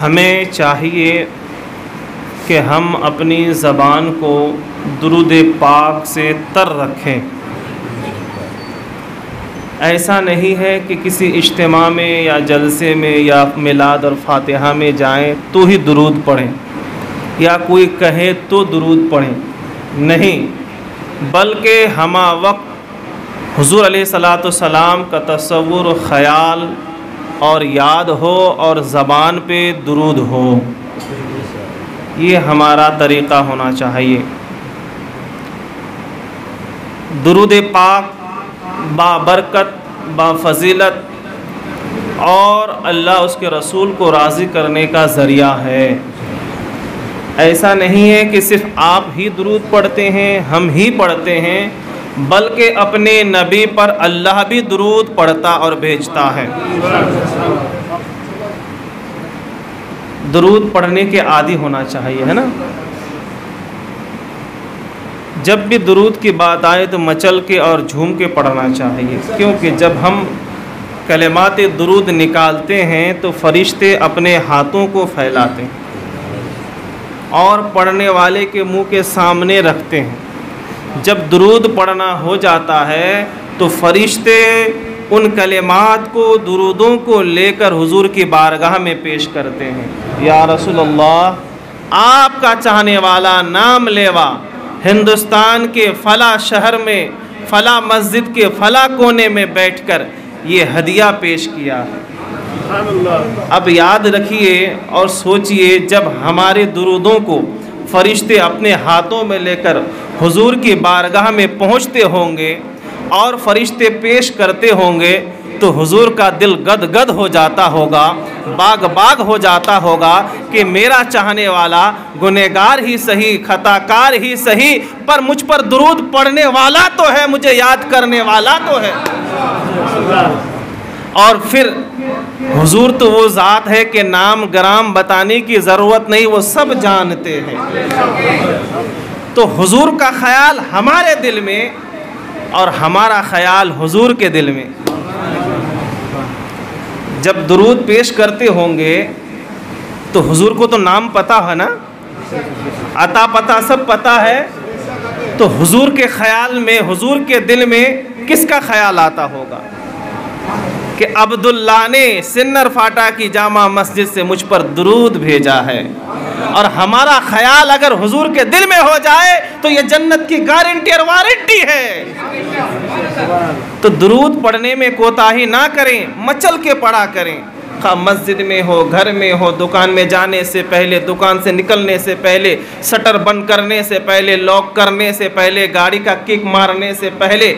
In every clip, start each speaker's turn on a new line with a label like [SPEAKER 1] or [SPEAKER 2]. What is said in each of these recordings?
[SPEAKER 1] हमें चाहिए कि हम अपनी ज़बान को दुरूद पाक से तर रखें। ऐसा नहीं है कि किसी इज्तिमा में या जलसे में या मिलाद और फातिहा में जाएं तो ही दुरूद पढ़ें या कोई कहे तो दुरूद पढ़ें, नहीं, बल्कि हमा वक्त हुज़ूर अलैहिस्सलातु वस्सलाम का तसव्वुर, ख़याल और याद हो और ज़बान पे दुरूद हो। ये हमारा तरीक़ा होना चाहिए। दुरूद पाक बाबरकत, बाफजीलत और अल्लाह उसके रसूल को राज़ी करने का ज़रिया है। ऐसा नहीं है कि सिर्फ़ आप ही दुरूद पढ़ते हैं, हम ही पढ़ते हैं, बल्कि अपने नबी पर अल्लाह भी दुरूद पढ़ता और भेजता है। दुरूद पढ़ने के आदी होना चाहिए, है ना। जब भी दुरूद की बात आए तो मचल के और झूम के पढ़ना चाहिए, क्योंकि जब हम कलिमात दुरूद निकालते हैं तो फरिश्ते अपने हाथों को फैलाते हैं और पढ़ने वाले के मुंह के सामने रखते हैं। जब दुरूद पढ़ना हो जाता है तो फरिश्ते उन कलिमात को, दुरूदों को लेकर हुजूर की बारगाह में पेश करते हैं। या रसूलल्लाह, आपका चाहने वाला नाम लेवा हिंदुस्तान के फ़ला शहर में, फ़ला मस्जिद के फ़ला कोने में बैठकर ये हदिया पेश किया है। अब याद रखिए और सोचिए, जब हमारे दुरूदों को फरिश्ते अपने हाथों में लेकर हुजूर की बारगाह में पहुँचते होंगे और फरिश्ते पेश करते होंगे तो हुजूर का दिल गद गद हो जाता होगा, बाग बाग हो जाता होगा कि मेरा चाहने वाला गुनहगार ही सही, खताकार ही सही, पर मुझ पर दुरूद पढ़ने वाला तो है, मुझे याद करने वाला तो है। और फिर हुजूर तो वो ज़ात है कि नाम ग्राम बताने की ज़रूरत नहीं, वो सब जानते हैं। तो हुजूर का ख्याल हमारे दिल में और हमारा ख्याल हुजूर के दिल में। जब दुरूद पेश करते होंगे तो हुजूर को तो नाम पता है ना, अता पता सब पता है, तो हुजूर के ख्याल में, हुजूर के दिल में किसका ख्याल आता होगा कि अब्दुल्ला ने सिन्नर फाटा की जामा मस्जिद से मुझ पर दुरूद भेजा है। और हमारा ख्याल अगर हुजूर के दिल में हो जाए तो ये जन्नत की गारंटी और वारंटी है। तो दुरूद पढ़ने में कोताही ना करें, मचल के पढ़ा करें। खा मस्जिद में हो, घर में हो, दुकान में जाने से पहले, दुकान से निकलने से पहले, शटर बंद करने से पहले, लॉक करने से पहले, गाड़ी का किक मारने से पहले,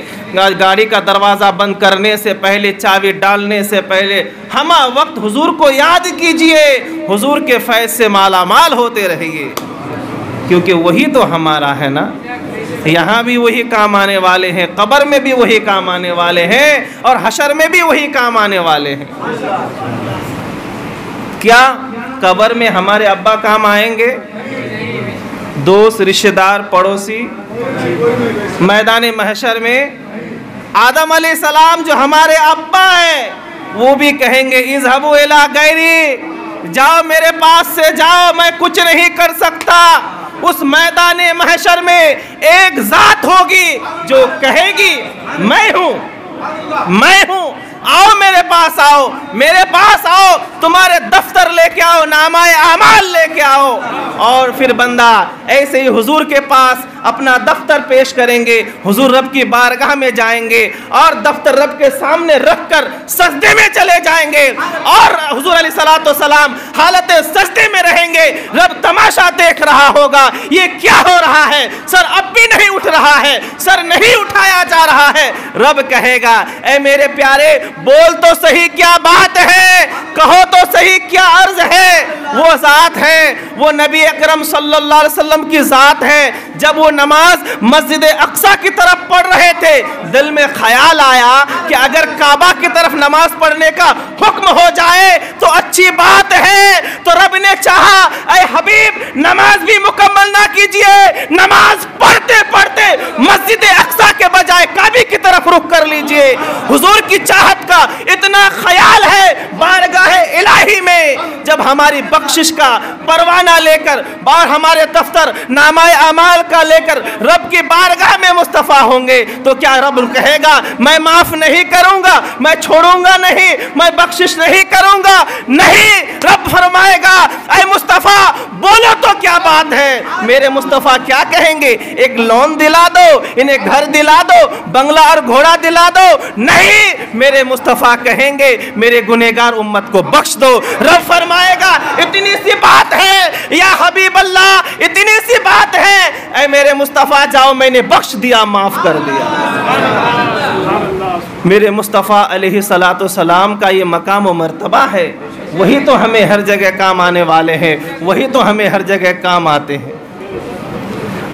[SPEAKER 1] गाड़ी का दरवाज़ा बंद करने से पहले, चाबी डालने से पहले, हम वक्त हुजूर को याद कीजिए। हुजूर के फैज़ से माला माल होते रहिए, क्योंकि वही तो हमारा है ना। यहाँ भी वही काम आने वाले हैं, कब्र में भी वही काम आने वाले हैं और हशर में भी वही काम आने वाले हैं। क्या कब्र में हमारे अब्बा काम आएंगे? दोस्त, रिश्तेदार, पड़ोसी? मैदान महशर में आदम अलैहिस्सलाम जो हमारे अब्बा हैं वो भी कहेंगे इज़हबू इला गैरी, जाओ मेरे पास से जाओ, मैं कुछ नहीं कर सकता। उस मैदान महशर में एक ज़ात होगी जो कहेगी मैं हूँ, मैं हूँ, आओ मेरे पास आओ, मेरे पास आओ, तुम्हारे दफ्तर लेके आओ, नामाए आमाल लेके आओ। और फिर बंदा ऐसे ही हुजूर के पास अपना दफ्तर पेश करेंगे, हुजूर रब की बारगाह में जाएंगे और दफ्तर रब के सामने रखकर सजदे में चले जाएंगे और हुजूर अलैहिस्सलातु वस्सलाम हालत सजदे में रहेंगे। रब तमाशा देख रहा होगा, ये क्या हो रहा है, सर अब भी नहीं उठ रहा है, सर नहीं उठाया जा रहा है। रब कहेगा ऐ मेरे प्यारे, बोल तो सही क्या बात है, कहो तो सही क्या अर्ज है। वो ज़ात है, वो नबी अकरम सल्लल्लाहु अलैहि वसल्लम की ज़ात है। जब वो नमाज मस्जिद अक्सा की तरफ पढ़ रहे थे, दिल में ख्याल आया कि अगर काबा की तरफ नमाज पढ़ने का हुक्म हो जाए तो अच्छी बात है। तो रब ने चाहा ऐ हबीब नमाज भी मुकम्मल ना कीजिए, नमाज पढ़ते पढ़ते मस्जिद अक्सा के बजाय काबे की तरफ रुख कर लीजिए। हुजूर की चाहत का इतना कितना ख्याल है बारगाह इलाही में, जब हमारी बख्शिश का परवाना लेकर बार हमारे दफ्तर नामाए अमाल का लेकर रब की बारगाह में मुस्तफ़ा होंगे, तो क्या रब कहेगा मैं माफ नहीं करूंगा, मैं छोड़ूंगा नहीं, मैं बख्शिश नहीं करूंगा? नहीं, रब फरमाएगा ऐ मुस्तफ़ा बोलो तो क्या बात है। मेरे मुस्तफ़ा क्या कहेंगे? एक लोन दिला दो, इन्हें घर दिला दो, बंगला और घोड़ा दिला दो? नहीं, मेरे मुस्तफ़ा कहेंगे मेरे गुनहगार उम्मत को बख्श दो। रब फरमाएगा इतनी सी बात है या हबीब अल्लाह, इतनी सी बात है, ऐ मेरे मुस्तफ़ा जाओ मैंने बख्श दिया, माफ कर दिया। मेरे मुस्तफ़ा अलैहिस्सलातु सलाम का ये मकाम व मर्तबा है, वही तो हमें हर जगह काम आने वाले हैं, वही तो हमें हर जगह काम आते हैं।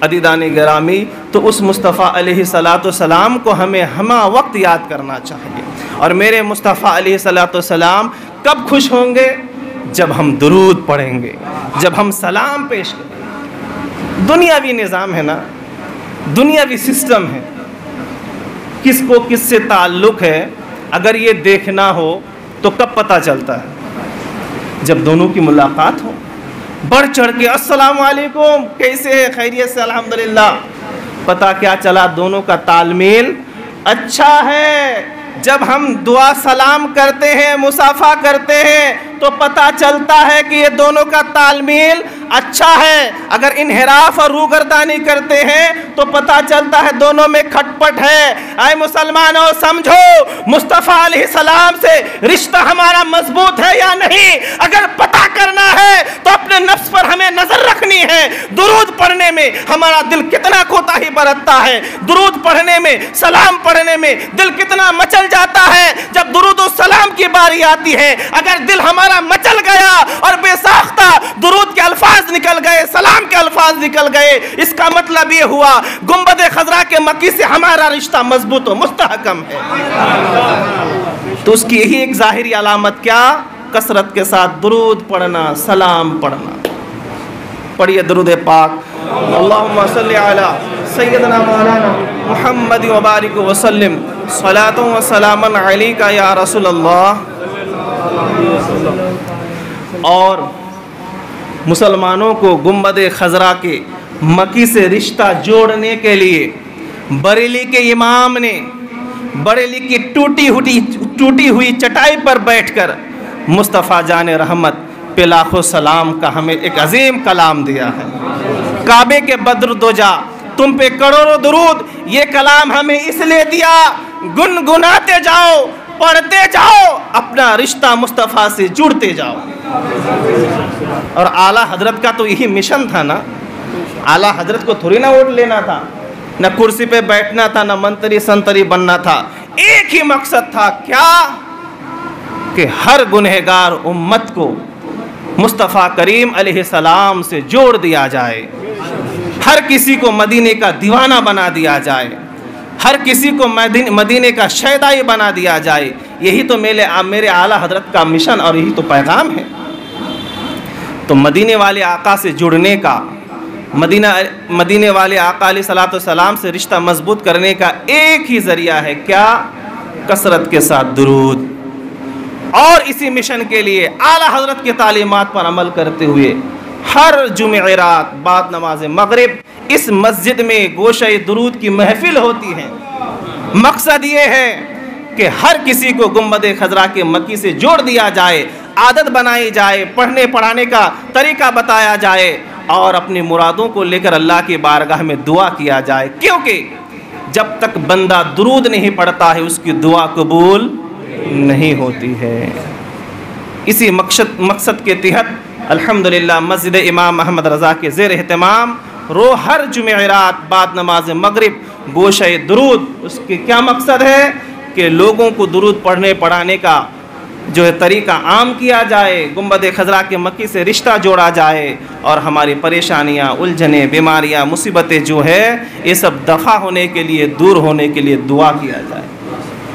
[SPEAKER 1] अदीदान गिरामी, तो उस मुस्तफ़ा अलैहिस्सलातु सलाम को हमें हमा वक्त याद करना चाहिए। और मेरे मुस्तफ़ा अलैहिस्सलातु सलाम कब खुश होंगे? जब हम दुरूद पढ़ेंगे, जब हम सलाम पेश करेंगे। दुनियावी निज़ाम है ना, दुनियावी सिस्टम है, किसको किससे ताल्लुक़ है, अगर ये देखना हो तो कब पता चलता है? जब दोनों की मुलाकात हो, बढ़ चढ़ के अस्सलाम वालेकुम, कैसे है, खैरियत से, अल्हम्दुलिल्लाह। पता क्या चला? दोनों का तालमेल अच्छा है। जब हम दुआ सलाम करते हैं, मुसाफा करते हैं, तो पता चलता है कि ये दोनों का तालमेल अच्छा है। अगर इन्हिराफ और रूगर्दानी करते हैं तो पता चलता है दोनों में खटपट है। आए मुसलमानों, समझो मुस्तफ़ा अलैहिस्सलाम से रिश्ता हमारा मजबूत है या नहीं। अगर पता करना है तो अपने नफ्स पर हमें नजर रखनी है। दुरूद पढ़ने में हमारा दिल कितना कोताही बरतता है, दुरूद पढ़ने में, सलाम पढ़ने में दिल कितना मचल जाता है। जब दुरूद और सलाम की बारी आती है, अगर दिल हमारा मचल गया और बेसाख्ता दुरूद के अल्फाज निकल गए, सलाम के अल्फाज निकल गए, इसका मतलब ये हुआ गुंबद खजरा के मक्की से हमारा रिश्ता मजबूत और मुस्तहकम है। तो उसकी यही एक जाहिरी अलामत क्या? कसरत के साथ दुरूद पढ़ना, सलाम पढ़ना। पढ़िए दुरूद पाक। अल्लाहुम्मा सल्ली अला सय्यदना मौलाना मुहम्मद व बारिक व सल्लिम सलातु व सलामन अलैका या रसूल अल्लाह। और मुसलमानों को गुंबद खजरा के मक्की से रिश्ता जोड़ने के लिए बरेली के इमाम ने बरेली की टूटी हुई चटाई पर बैठकर मुस्तफ़ा जान रहमत पे लाखों सलाम का हमें एक अजीम कलाम दिया है। काबे के बद्र दोजा तुम पे करोड़ों दुरूद, ये कलाम हमें इसलिए दिया, गुनगुनाते जाओ, पढ़ते जाओ, अपना रिश्ता मुस्तफ़ा से जुड़ते जाओ। और आला हजरत का तो यही मिशन था ना। आला हजरत को थोड़ी ना वोट लेना था, ना कुर्सी पे बैठना था, ना मंत्री संतरी बनना था। एक ही मकसद था, क्या? कि हर गुनहगार उम्मत को मुस्तफ़ा करीम अलैहिस्सलाम से जोड़ दिया जाए, हर किसी को मदीने का दीवाना बना दिया जाए, हर किसी को मदीने का शैदाई बना दिया जाए। यही तो मेरे आला हजरत का मिशन और यही तो पैगाम है। तो मदीने वाले आका से जुड़ने का, मदीने वाले आका अलैहिस्सलातु सलाम से रिश्ता मजबूत करने का एक ही ज़रिया है, क्या? कसरत के साथ दुरूद। और इसी मिशन के लिए आला हजरत की तालीमात पर अमल करते हुए हर जुमे रात बाद नमाज मगरिब इस मस्जिद में गोशे दुरूद की महफिल होती है। मकसद ये है कि हर किसी को गुंबद खजरा के मक्की से जोड़ दिया जाए, आदत बनाई जाए, पढ़ने पढ़ाने का तरीका बताया जाए और अपनी मुरादों को लेकर अल्लाह की बारगाह में दुआ किया जाए। क्योंकि जब तक बंदा दुरूद नहीं पढ़ता है उसकी दुआ कबूल नहीं होती है। इसी मकसद के तहत अल्हम्दुलिल्लाह मस्जिद इमाम अहमद रज़ा के ज़ेर एहतमाम हर जुमेरात बाद नमाज मगरिब गोशे दुरूद, उसके क्या मकसद है कि लोगों को दुरूद पढ़ने पढ़ाने का जो है तरीका आम किया जाए, गुंबद खजरा के मक्की से रिश्ता जोड़ा जाए और हमारी परेशानियाँ, उलझने, बीमारियाँ, मुसीबतें जो है ये सब दफ़ा होने के लिए, दूर होने के लिए दुआ किया जाए।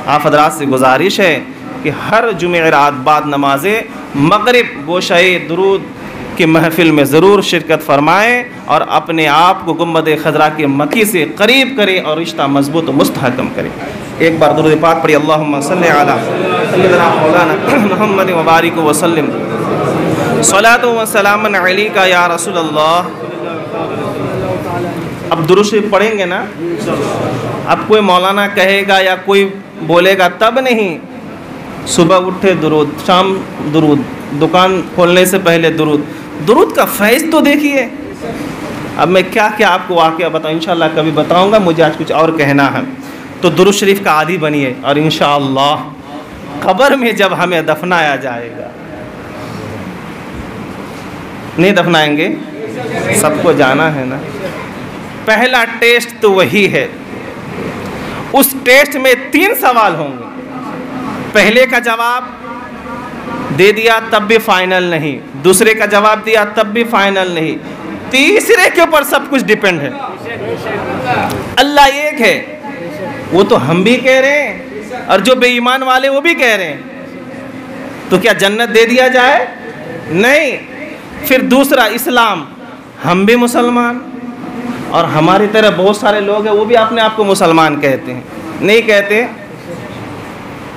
[SPEAKER 1] आप हज़रात से गुजारिश है कि हर जुमेरात बाद नमाज मगरिब गोशे दुरूद की महफिल में ज़रूर शिरकत फरमाएँ और अपने आप को गुंबद खजरा के मक्की से करीब करें और रिश्ता मजबूत और मुस्तहकम करें। एक बार दुरूद पाक पढ़िए। अल्लाहुम्मा सल्ली अला सय्यदना मौलाना मुहम्मद व बारिक व सल्लिम सलातो व सलामन अलैका या रसूल अल्लाह। अब दुरूद शरीफ पढ़ेंगे ना। अब कोई मौलाना कहेगा या कोई बोलेगा तब नहीं, सुबह उठे दुरूद, शाम दुरूद, दुकान खोलने से पहले दुरूद। दुरूद का फैज़ तो देखिए। अब मैं क्या क्या आपको वाक़या बताऊँ, इंशाअल्लाह कभी बताऊँगा, मुझे आज कुछ और कहना है। तो दुरूद शरीफ का आदी बनिए और इंशाअल्लाह कब्र में जब हमें दफनाया जाएगा, नहीं दफनाएंगे, सबको जाना है ना। पहला टेस्ट तो वही है। उस टेस्ट में 3 सवाल होंगे। पहले का जवाब दे दिया तब भी फाइनल नहीं, दूसरे का जवाब दिया तब भी फाइनल नहीं, तीसरे के ऊपर सब कुछ डिपेंड है। अल्लाह एक है, वो तो हम भी कह रहे हैं और जो बेईमान वाले वो भी कह रहे हैं। तो क्या जन्नत दे दिया जाए? नहीं। फिर दूसरा इस्लाम, हम भी मुसलमान और हमारी तरह बहुत सारे लोग हैं वो भी अपने आप को मुसलमान कहते हैं, नहीं कहते।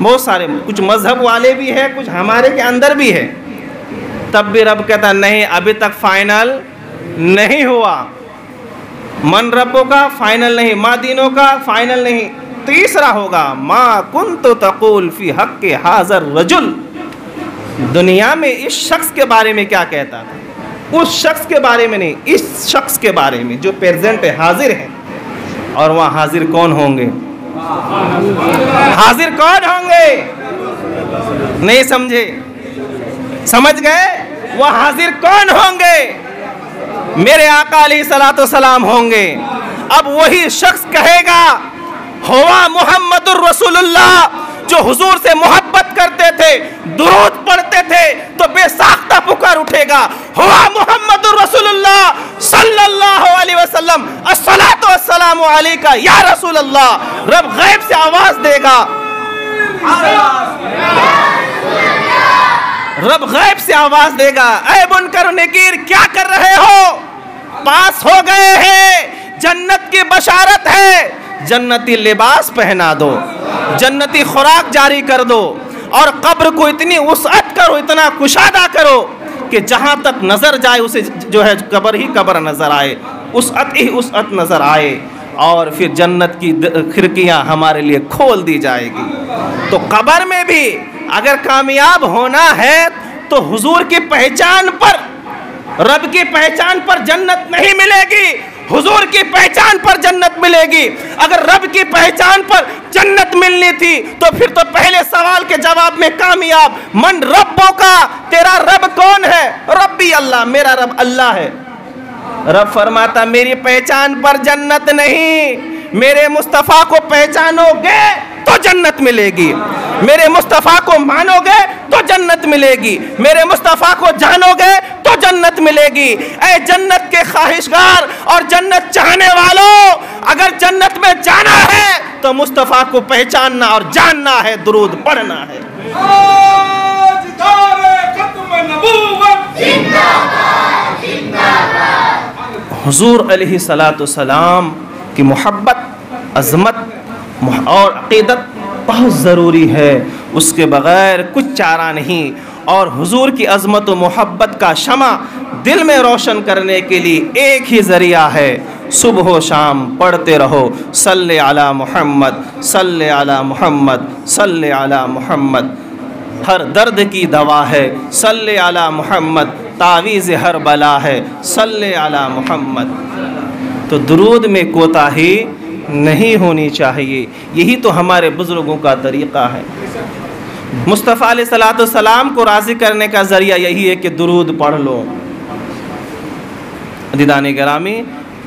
[SPEAKER 1] बहुत सारे, कुछ मज़हब वाले भी हैं, कुछ हमारे के अंदर भी है। तब भी रब कहता नहीं, अभी तक फाइनल नहीं हुआ। मन रब्बों का फाइनल नहीं, माँ दीनों का फाइनल नहीं। तीसरा होगा माँ कुन्तु तक़ूल फ़ी हक़्क़ि हाज़र रजुल। दुनिया में इस शख्स के बारे में क्या कहता था, उस शख्स के बारे में नहीं, इस शख्स के बारे में जो प्रेजेंट है, हाजिर है। और वहाँ हाजिर कौन होंगे? हाजिर कौन होंगे? नहीं समझे? समझ गए? वह हाजिर कौन होंगे? मेरे आका अलैहिस्सलातु वस्सलाम होंगे। अब वही शख्स कहेगा हुआ मुहम्मदुर रसूलुल्लाह, जो हुजूर से मोहब्बत करते थे, दुरूद पढ़ते थे, तो बेसाख्ता पुकार उठेगा हुआ मुहम्मदुर रसूलुल्लाह सल्लल्लाहु अलैहि वसल्लम, अस्सलातु वस्सलामु अलैका या रसूल अल्लाह। रब गैब से आवाज देगा, रब गैब से आवाज देगा, ऐ मुनकर नकीर क्या कर रहे हो? पास हो गए हैं, जन्नत की बशारत है, जन्नती लिबास पहना दो, जन्नती खुराक जारी कर दो और कब्र को इतनी वसअत करो, इतना कुशादा करो कि जहाँ तक नज़र जाए उसे जो है कब्र ही कब्र नज़र आए, वसअत ही वसअत नज़र आए। और फिर जन्नत की खिड़कियाँ हमारे लिए खोल दी जाएगी। तो कब्र में भी अगर कामयाब होना है तो हुजूर की पहचान पर, रब की पहचान पर जन्नत नहीं मिलेगी, हुजूर की पहचान पर जन्नत मिलेगी। अगर रब की पहचान पर जन्नत मिलनी थी तो फिर तो पहले सवाल के जवाब में कामयाब। मन रब्बों का, तेरा रब कौन है? रब्बी अल्लाह, मेरा रब अल्लाह है। रब फरमाता मेरी पहचान पर जन्नत नहीं, मेरे मुस्तफ़ा को पहचानोगे तो जन्नत मिलेगी, मेरे मुस्तफ़ा को मानोगे तो जन्नत मिलेगी, मेरे मुस्तफ़ा को जानोगे तो जन्नत मिलेगी। ऐ जन्नत के ख्वाहिशगार और जन्नत चाहने वालों, अगर जन्नत में जाना है तो मुस्तफ़ा को पहचानना और जानना है, दुरूद पढ़ना है। हुजूर अलैहिस्सलातु वस्सलाम की मोहब्बत, अज़मत और अक़ीदत बहुत ज़रूरी है, उसके बग़ैर कुछ चारा नहीं। और हुजूर की अज़मत व मोहब्बत का शमा दिल में रोशन करने के लिए एक ही ज़रिया है, सुबह शाम पढ़ते रहो सल्ले अला मुहम्मद, सल्ले अला मुहम्मद, सल्ले अला मुहम्मद। हर दर्द की दवा है सल्ले अला मुहम्मद, तावीज़ हर बला है सल्ले अला मुहम्मद। तो दुरूद में कोताही नहीं होनी चाहिए, यही तो हमारे बुज़ुर्गों का तरीक़ा है। मुस्तफ़ा अलैहिस्सलातु वस्सलाम को राज़ी करने का ज़रिया यही है कि दुरूद पढ़ लो। दीदाने गिरामी,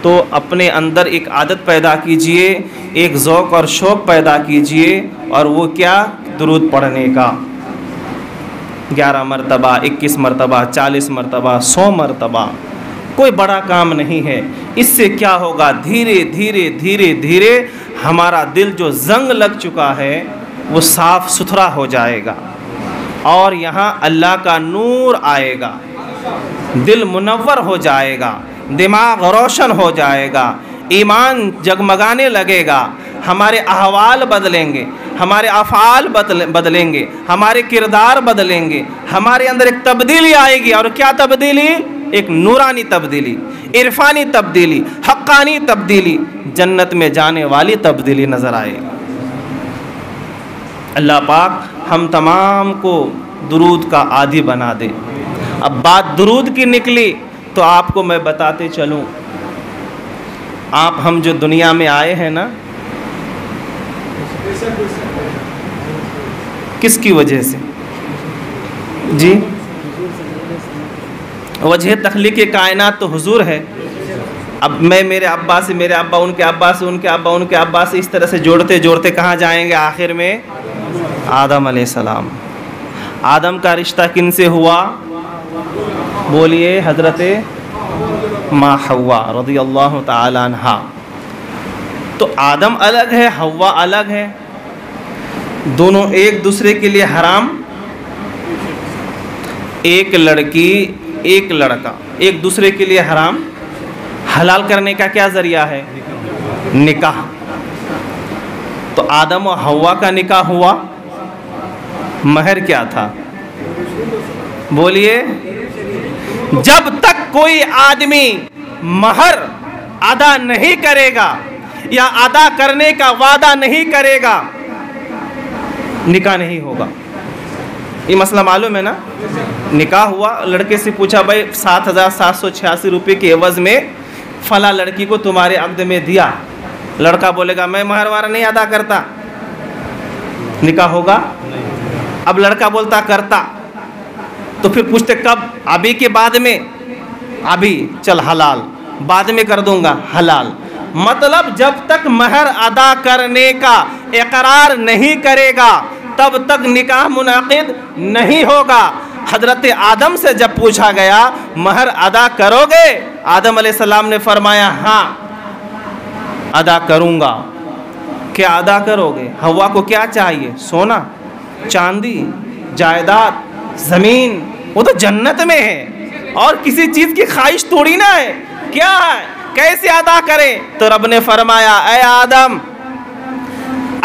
[SPEAKER 1] तो अपने अंदर एक आदत पैदा कीजिए, एक ज़ौक़ और शौक़ पैदा कीजिए, और वो क्या? दुरूद पढ़ने का। 11 मरतबा, 21 मरतबा, 40 मरतबा, 100 मरतबा, कोई बड़ा काम नहीं है। इससे क्या होगा? धीरे धीरे धीरे धीरे हमारा दिल जो जंग लग चुका है वो साफ़ सुथरा हो जाएगा और यहाँ अल्लाह का नूर आएगा, दिल मुनव्वर हो जाएगा, दिमाग रोशन हो जाएगा, ईमान जगमगाने लगेगा, हमारे अहवाल बदलेंगे। हमारे अफ़ाल बदलेंगे, हमारे किरदार बदलेंगे, हमारे अंदर एक तब्दीली आएगी। और क्या तब्दीली? एक नूरानी तब्दीली, इरफानी तब्दीली, हक्कानी तब्दीली, जन्नत में जाने वाली तब्दीली नज़र आएगी। अल्लाह पाक हम तमाम को दुरूद का आदी बना दे। अब बात दुरूद की निकली तो आपको मैं बताते चलूँ, आप हम जो दुनिया में आए हैं ना, किसकी वजह से जी? वजह तख्लीक़ कायनात तो हुजूर है। अब मैं मेरे अब्बा से, मेरे अब्बा उनके अब्बा से, उनके अब्बा उनके अब्बा से, इस तरह से जोड़ते जोड़ते कहाँ जाएंगे? आखिर में आदम अलैहिस्सलाम। आदम का रिश्ता किन से हुआ? बोलिए, हज़रत माँ हव्वा रज़ियल्लाहु ताला अन्हा। तो आदम अलग है, हव्वा अलग है, दोनों एक दूसरे के लिए हराम। एक लड़की एक लड़का एक दूसरे के लिए हराम। हलाल करने का क्या ज़रिया है? निकाह। तो आदम और हव्वा का निकाह हुआ, महर क्या था? बोलिए, जब तक कोई आदमी महर अदा नहीं करेगा या अदा करने का वादा नहीं करेगा, निकाह नहीं होगा। ये मसला मालूम है ना? निकाह हुआ, लड़के से पूछा, भाई 7,786 रुपये के एवज़ में फला लड़की को तुम्हारे अक़्द में दिया। लड़का बोलेगा मैं महर वारा नहीं अदा करता, निकाह होगा? अब लड़का बोलता करता, तो फिर पूछते कब? अभी के बाद में? अभी चल हलाल, बाद में कर दूंगा हलाल। मतलब जब तक महर अदा करने का इकरार नहीं करेगा तब तक निकाह मुनाकिद नहीं होगा। हज़रत आदम से जब पूछा गया महर अदा करोगे, आदम अलैहिस्सलाम ने फरमाया हाँ अदा करूँगा। क्या अदा करोगे? हव्वा को क्या चाहिए? सोना, चांदी, जायदाद, ज़मीन, वो तो जन्नत में है और किसी चीज़ की ख्वाहिश थोड़ी ना है। क्या है? कैसे अदा करें? तो रब ने फरमाया, ऐ आदम,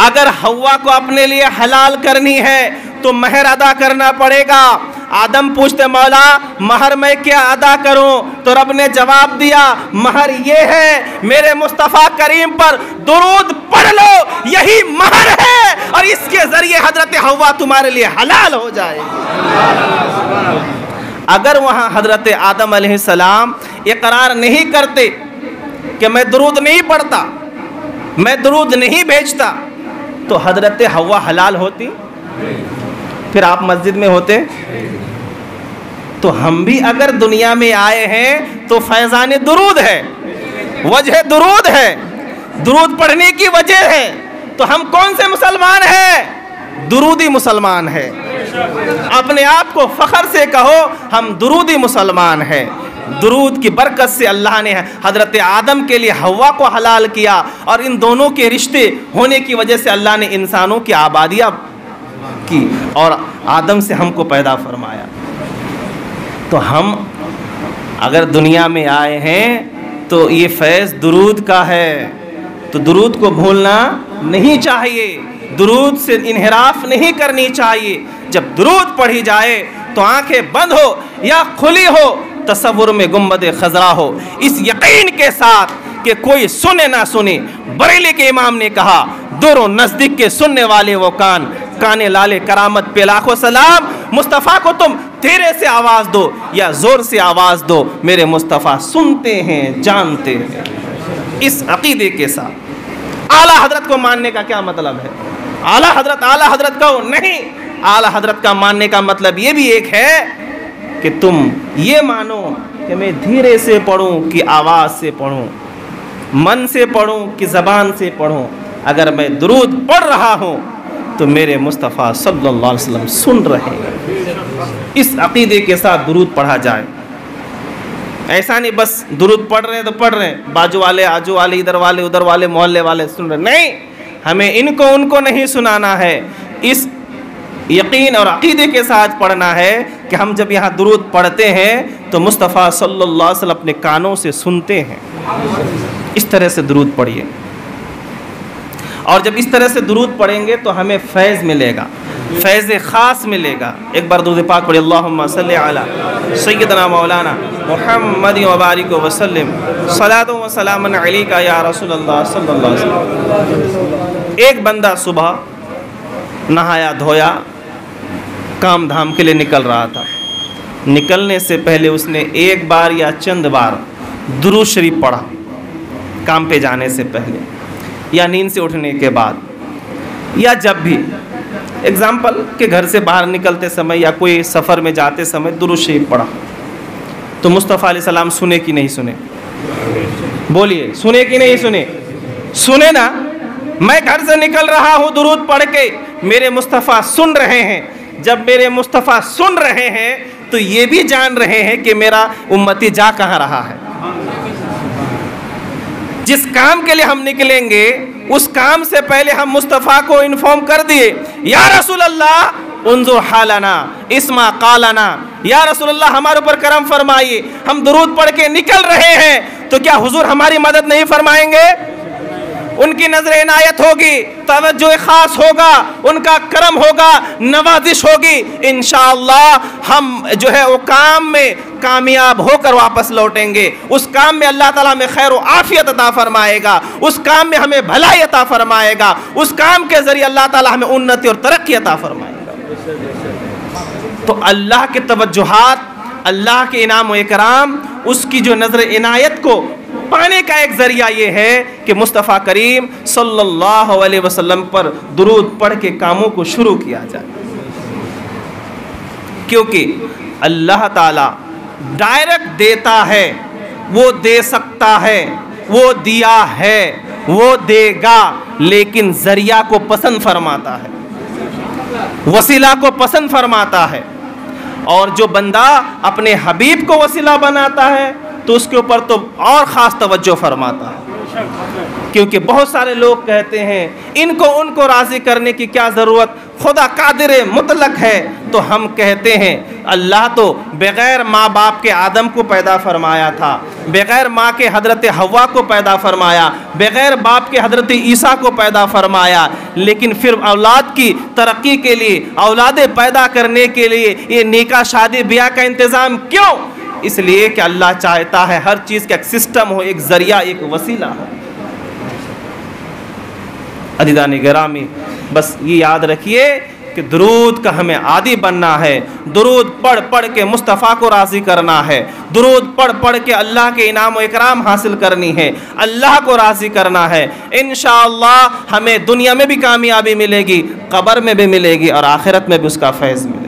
[SPEAKER 1] अगर हव्वा को अपने लिए हलाल करनी है तो महर अदा करना पड़ेगा। आदम पूछते, मौला महर मैं क्या अदा करूं? तो रब ने जवाब दिया, महर ये है, मेरे मुस्तफ़ा करीम पर दुरूद पढ़ लो, यही महर है और इसके ज़रिए हज़रत हव्वा तुम्हारे लिए हलाल हो जाएगी। अगर वहाँ हज़रत आदम अलैहिस्सलाम इकरार नहीं करते कि मैं दुरूद नहीं पढ़ता, मैं दुरूद नहीं भेजता, तो हज़रत हव्वा हलाल होती? फिर आप मस्जिद में होते? तो हम भी अगर दुनिया में आए हैं तो फैज़ान दुरूद है, वजह दुरूद है, दुरूद पढ़ने की वजह है। तो हम कौन से मुसलमान हैं? दुरूदी मुसलमान है। अपने आप को फ़ख्र से कहो, हम दुरूदी मुसलमान हैं। दुरूद की बरकत से अल्लाह ने हज़रत आदम के लिए हव्वा को हलाल किया और इन दोनों के रिश्ते होने की वजह से अल्लाह ने इंसानों की आबादियाँ की और आदम से हमको पैदा फरमाया। तो हम अगर दुनिया में आए हैं तो ये फैज़ दुरूद का है, तो दुरूद को भूलना नहीं चाहिए, दुरूद से इन्हिराफ नहीं करनी चाहिए। जब दुरूद पढ़ी जाए तो आंखें बंद हो या खुली हो, तसव्वुर में गुंबद खजरा हो, इस यकीन के साथ कि कोई सुने ना सुने। बरेली के इमाम ने कहा, दूर नज़दीक के सुनने वाले वो कान, काने लाले करामत पे लाखों सलाम। मुस्तफ़ा को तुम धीरे से आवाज़ दो या ज़ोर से आवाज़ दो, मेरे मुस्तफ़ा सुनते हैं, जानते हैं। इस अक़ीदे के साथ आला हज़रत को मानने का क्या मतलब है? आला हज़रत कहो नहीं, आला हज़रत का मानने का मतलब ये भी एक है कि तुम ये मानो कि मैं धीरे से पढ़ूं कि आवाज़ से पढ़ूं, मन से पढ़ूं कि ज़बान से पढ़ूं। अगर मैं दुरूद पढ़ रहा हूं तो मेरे मुस्तफ़ा सल्लल्लाहु अलैहि वसल्लम सुन रहे हैं। इस अक़ीदे के साथ दुरूद पढ़ा जाए। ऐसा नहीं बस दुरूद पढ़ रहे हैं तो पढ़ रहे हैं, बाजू वाले, आजू वाले, इधर वाले, उधर वाले, मोहल्ले वाले सुन रहे, नहीं, हमें इनको उनको नहीं सुनाना है। इस यकीन और अक़ीदे के साथ पढ़ना है कि हम जब यहाँ दुरूद पढ़ते हैं तो मुस्तफ़ा सल्लल्लाहु अलैहि वसल्लम अपने कानों से सुनते हैं। इस तरह से दुरूद पढ़िए। और जब इस तरह से दुरूद पढ़ेंगे तो हमें फैज़ मिलेगा, फैज़ ख़ास मिलेगा। एक बार दुरूद पाक पढ़िए, अल्लाहुम्मा सल्लि अला सय्यदना मौलाना मुहम्मद व बारिक व सल्लिम सलातो व सलामन अलैका या रसूलल्लाह सल्लल्लाहु अलैहि वसल्लम। एक बंदा सुबह नहाया धोया, काम धाम के लिए निकल रहा था। निकलने से पहले उसने एक बार या चंद बार दुरूद शरीफ पढ़ा, काम पे जाने से पहले या नींद से उठने के बाद, या जब भी एग्ज़ाम्पल के घर से बाहर निकलते समय या कोई सफ़र में जाते समय दुरूद शरीफ पढ़ा। तो मुस्तफ़ा अलैहि सलाम सुने कि नहीं सुने? बोलिए, सुने कि नहीं सुने? सुने ना। मैं घर से निकल रहा हूँ दुरूद पढ़ के, मेरे मुस्तफ़ा सुन रहे हैं। जब मेरे मुस्तफ़ा सुन रहे हैं तो ये भी जान रहे हैं कि मेरा उम्मती जा कहाँ रहा है। जिस काम के लिए हम निकलेंगे उस काम से पहले हम मुस्तफ़ा को इन्फॉर्म कर दिए, या रसूल अल्लाह उन्जुर हालना इस्मा कालना, या रसूल अल्लाह हमारे ऊपर करम फरमाइए, हम दुरूद पढ़ के निकल रहे हैं, तो क्या हुजूर हमारी मदद नहीं फरमाएंगे? उनकी नजर इनायत होगी, तवज्जो खास होगा, उनका करम होगा, नवाजिश होगी। इंशाअल्लाह हम जो है वो काम में कामयाब होकर वापस लौटेंगे। उस काम में अल्लाह ताला हमें खैर व आफियत अता फरमाएगा, उस काम में हमें भलाई अता फरमाएगा, उस काम के ज़रिए अल्लाह ताला हमें उन्नति और तरक्की अता फरमाएगा। तो अल्लाह के तवज्जुहात, अल्लाह के इनाम व इकराम, उसकी जो नजर इनायत को पाने का एक ज़रिया ये है कि मुस्तफ़ा करीम सल्लल्लाहु अलैहि वसल्लम पर दुरूद पढ़ के कामों को शुरू किया जाए, क्योंकि अल्लाह ताला डायरेक्ट देता है, वो दे सकता है, वो दिया है, वो देगा, लेकिन ज़रिया को पसंद फरमाता है, वसीला को पसंद फरमाता है। और जो बंदा अपने हबीब को वसीला बनाता है तो उसके ऊपर तो और ख़ास तवज्जो फरमाता है, क्योंकि बहुत सारे लोग कहते हैं इनको उनको राज़ी करने की क्या ज़रूरत, खुदा कादिर मुतलक है। तो हम कहते हैं अल्लाह तो बग़ैर माँ बाप के आदम को पैदा फरमाया था, बग़ैर माँ के हज़रत हव्वा को पैदा फरमाया, बग़ैर बाप के हज़रत ईसा को पैदा फरमाया, लेकिन फिर औलाद की तरक्की के लिए, औलादे पैदा करने के लिए ये निकाह शादी ब्याह का इंतज़ाम क्यों? इसलिए कि अल्लाह चाहता है हर चीज़ का एक सिस्टम हो, एक ज़रिया, एक वसीला हो। अज़ीज़ान गिरामी, बस ये याद रखिए कि दुरूद का हमें आदी बनना है, दुरूद पढ़ पढ़ के मुस्तफ़ा को राज़ी करना है, दुरूद पढ़ पढ़ के अल्लाह के इनाम व इकराम हासिल करनी है, अल्लाह को राज़ी करना है। इंशाअल्लाह हमें दुनिया में भी कामयाबी मिलेगी, कब्र में भी मिलेगी और आखिरत में भी उसका फैज़ मिलेगा।